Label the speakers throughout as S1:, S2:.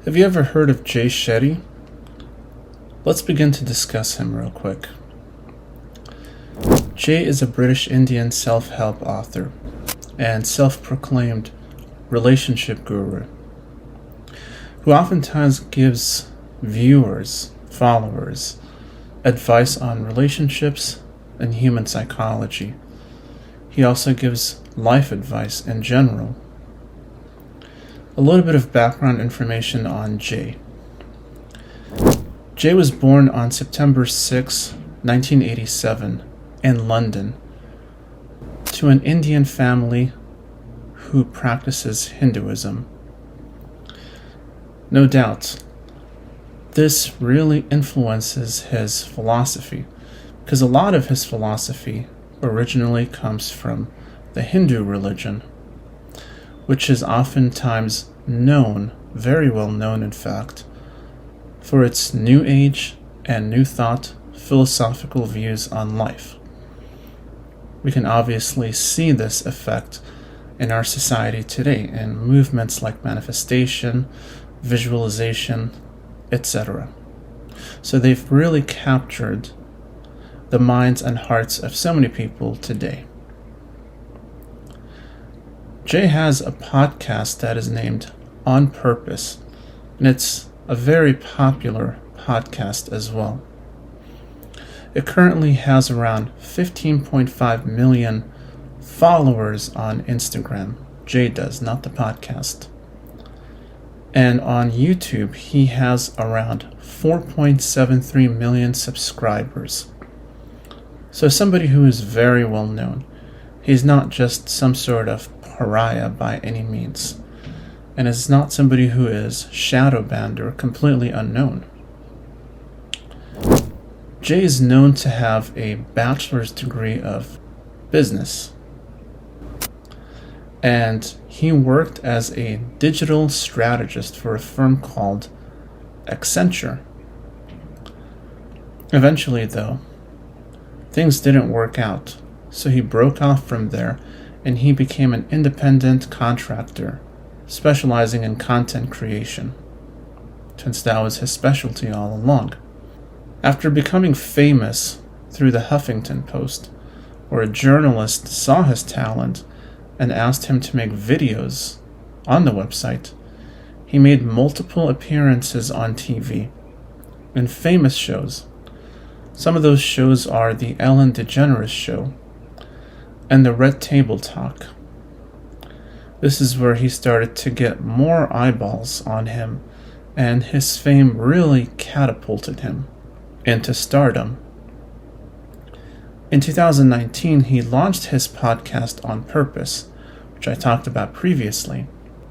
S1: Have you ever heard of Shetty? Let's begin to discuss him real quick. Jay is a British Indian self-help author and self-proclaimed relationship guru who oftentimes gives followers, advice on relationships and human psychology. He also gives life advice in general. A little bit of background information on Jay. Jay was born on September 6, 1987, in London, to an Indian family who practices Hinduism. No doubt, this really influences his philosophy, because a lot of his philosophy originally comes from the Hindu religion, which is oftentimes known, very well known in fact, for its New Age and New Thought philosophical views on life. We can obviously see this effect in our society today in movements like manifestation, visualization, etc. So they've really captured the minds and hearts of so many people today. Jay has a podcast that is named On Purpose, and it's a very popular podcast as well. It currently has around 15.5 million followers on Instagram. Jay does, not the podcast. And on YouTube, he has around 4.73 million subscribers. So somebody who is very well known. He's not just some sort of pariah by any means, and is not somebody who is shadow banned or completely unknown. Jay is known to have a bachelor's degree of business, and he worked as a digital strategist for a firm called Accenture. Eventually, though, things didn't work out, so he broke off from there and he became an independent contractor, specializing in content creation, since that was his specialty all along. After becoming famous through the Huffington Post, where a journalist saw his talent and asked him to make videos on the website, he made multiple appearances on TV in famous shows. Some of those shows are The Ellen DeGeneres Show and The Red Table Talk. This is where he started to get more eyeballs on him, and his fame really catapulted him into stardom. In 2019, he launched his podcast On Purpose, which I talked about previously.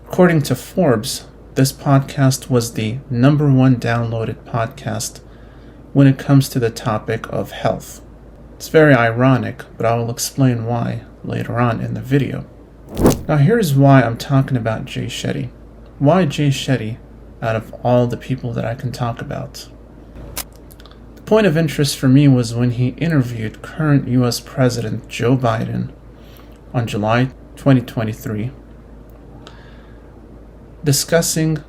S1: According to Forbes, this podcast was the #1 downloaded podcast when it comes to the topic of health. It's very ironic, but I will explain why later on in the video. Now here's why I'm talking about Jay Shetty. Why Jay Shetty out of all the people that I can talk about? The point of interest for me was when he interviewed current US President Joe Biden on July 2023, discussing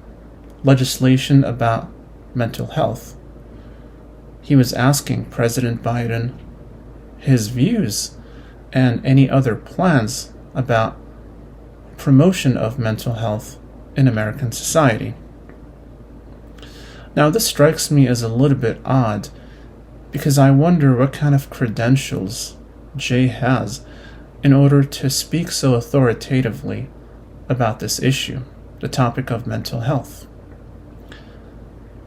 S1: legislation about mental health. He was asking President Biden his views and any other plans about promotion of mental health in American society. Now, this strikes me as a little bit odd because I wonder what kind of credentials Jay has in order to speak so authoritatively about this issue, the topic of mental health.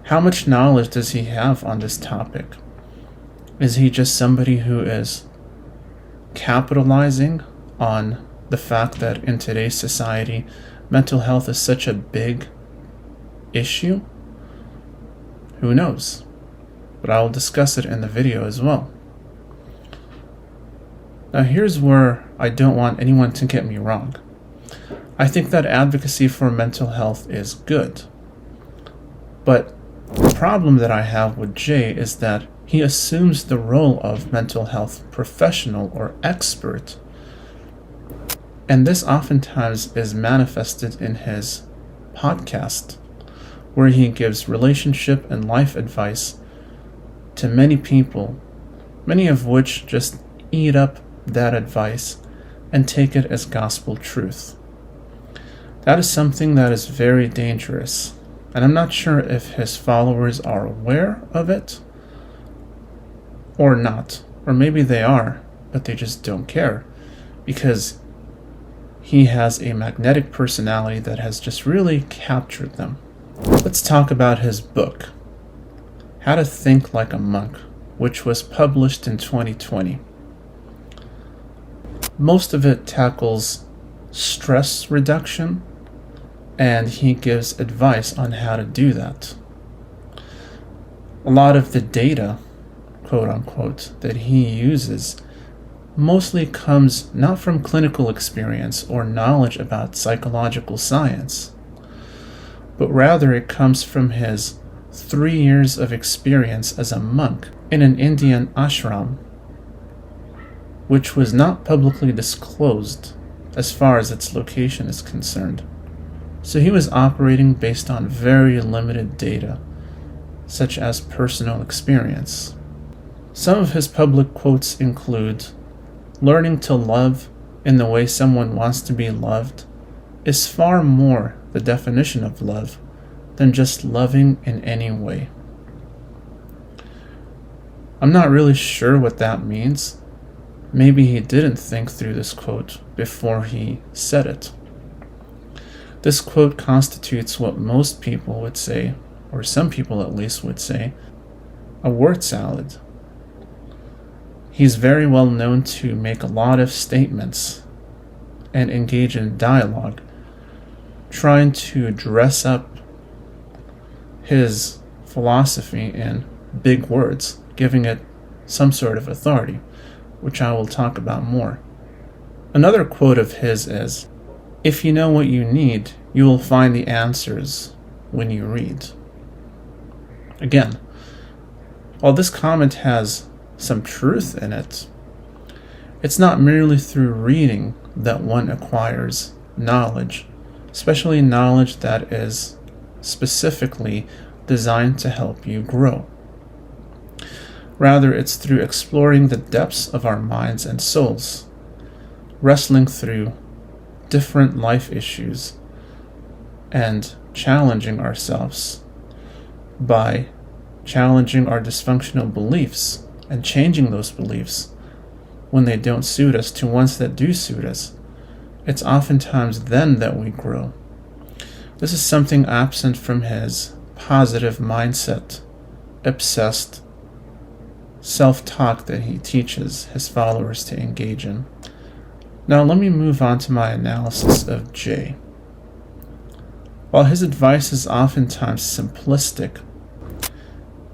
S1: How much knowledge does he have on this topic? Is he just somebody who is capitalizing on the fact that in today's society, mental health is such a big issue? Who knows? But I will discuss it in the video as well. Now here's where I don't want anyone to get me wrong. I think that advocacy for mental health is good. But the problem that I have with Jay is that he assumes the role of mental health professional or expert, and this oftentimes is manifested in his podcast, where he gives relationship and life advice to many people, many of which just eat up that advice and take it as gospel truth. That is something that is very dangerous, and I'm not sure if his followers are aware of it or not, or maybe they are, but they just don't care, because he has a magnetic personality that has just really captured them. Let's talk about his book, How to Think Like a Monk, which was published in 2020. Most of it tackles stress reduction, and he gives advice on how to do that. A lot of the data, quote unquote, that he uses mostly comes not from clinical experience or knowledge about psychological science, but rather it comes from his 3 years of experience as a monk in an Indian ashram, which was not publicly disclosed as far as its location is concerned. So he was operating based on very limited data, such as personal experience. Some of his public quotes include, "Learning to love in the way someone wants to be loved is far more the definition of love than just loving in any way." I'm not really sure what that means. Maybe he didn't think through this quote before he said it. This quote constitutes what most people would say, or some people at least would say, a word salad. He's very well known to make a lot of statements and engage in dialogue, trying to dress up his philosophy in big words, giving it some sort of authority, which I will talk about more. Another quote of his is, "If you know what you need, you will find the answers when you read." Again, while this comment has some truth in it, it's not merely through reading that one acquires knowledge, especially knowledge that is specifically designed to help you grow. Rather, it's through exploring the depths of our minds and souls, wrestling through different life issues, and challenging ourselves by challenging our dysfunctional beliefs and changing those beliefs when they don't suit us to ones that do suit us. It's oftentimes then that we grow. This is something absent from his positive mindset, obsessed self-talk that he teaches his followers to engage in. Now let me move on to my analysis of Jay. While his advice is oftentimes simplistic,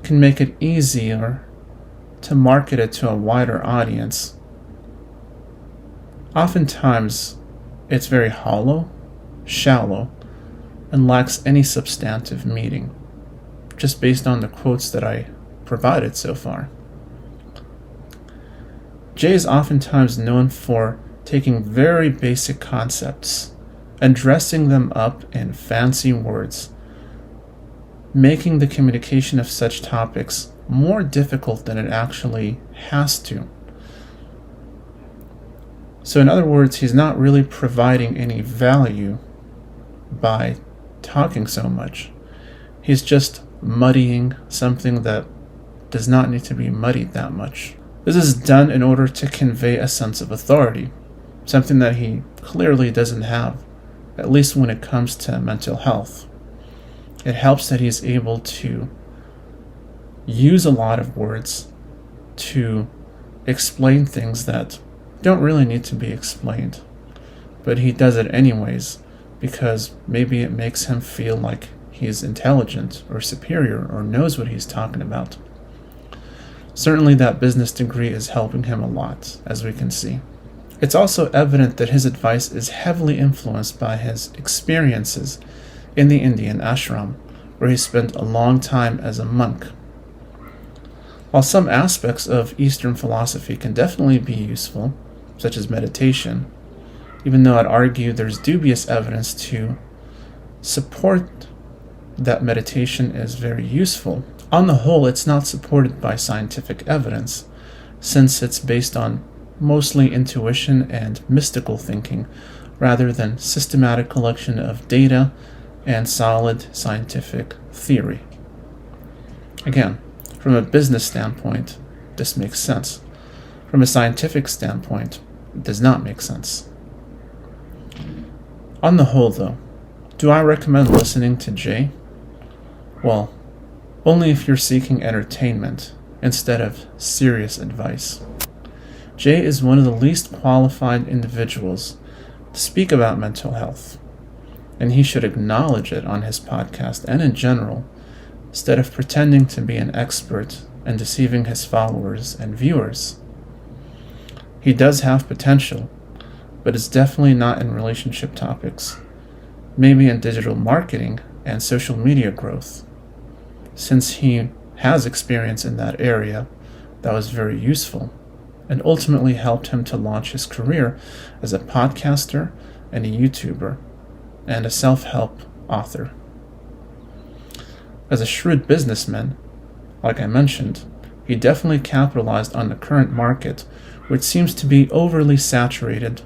S1: can make it easier to market it to a wider audience, oftentimes it's very hollow, shallow, and lacks any substantive meaning, just based on the quotes that I provided so far. Jay is oftentimes known for taking very basic concepts and dressing them up in fancy words, making the communication of such topics more difficult than it actually has to. So in other words, he's not really providing any value by talking so much. He's just muddying something that does not need to be muddied that much. This is done in order to convey a sense of authority, something that he clearly doesn't have, at least when it comes to mental health. It helps that he's able to use a lot of words to explain things that don't really need to be explained, but he does it anyways because maybe it makes him feel like he's intelligent or superior or knows what he's talking about. Certainly that business degree is helping him a lot, as we can see. It's also evident that his advice is heavily influenced by his experiences in the Indian ashram, where he spent a long time as a monk. While some aspects of Eastern philosophy can definitely be useful, such as meditation, even though I'd argue there's dubious evidence to support that meditation is very useful, on the whole, it's not supported by scientific evidence, since it's based on mostly intuition and mystical thinking, rather than systematic collection of data and solid scientific theory. Again, from a business standpoint, this makes sense. From a scientific standpoint, it does not make sense. On the whole, though, do I recommend listening to Jay? Well, only if you're seeking entertainment instead of serious advice. Jay is one of the least qualified individuals to speak about mental health, and he should acknowledge it on his podcast and in general, instead of pretending to be an expert and deceiving his followers and viewers. He does have potential, but it's definitely not in relationship topics, maybe in digital marketing and social media growth. Since he has experience in that area, that was very useful and ultimately helped him to launch his career as a podcaster and a YouTuber and a self-help author. As a shrewd businessman, like I mentioned, he definitely capitalized on the current market, which seems to be overly saturated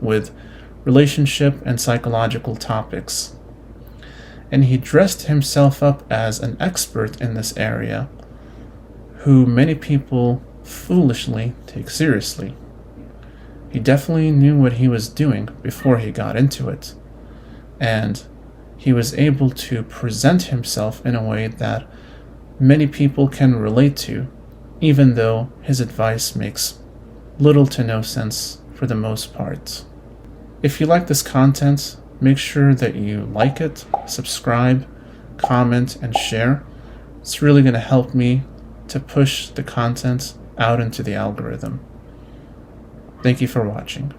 S1: with relationship and psychological topics. And he dressed himself up as an expert in this area, who many people foolishly take seriously. He definitely knew what he was doing before he got into it, and he was able to present himself in a way that many people can relate to, even though his advice makes little to no sense for the most part. If you like this content, make sure that you like it, subscribe, comment, and share. It's really going to help me to push the content out into the algorithm. Thank you for watching.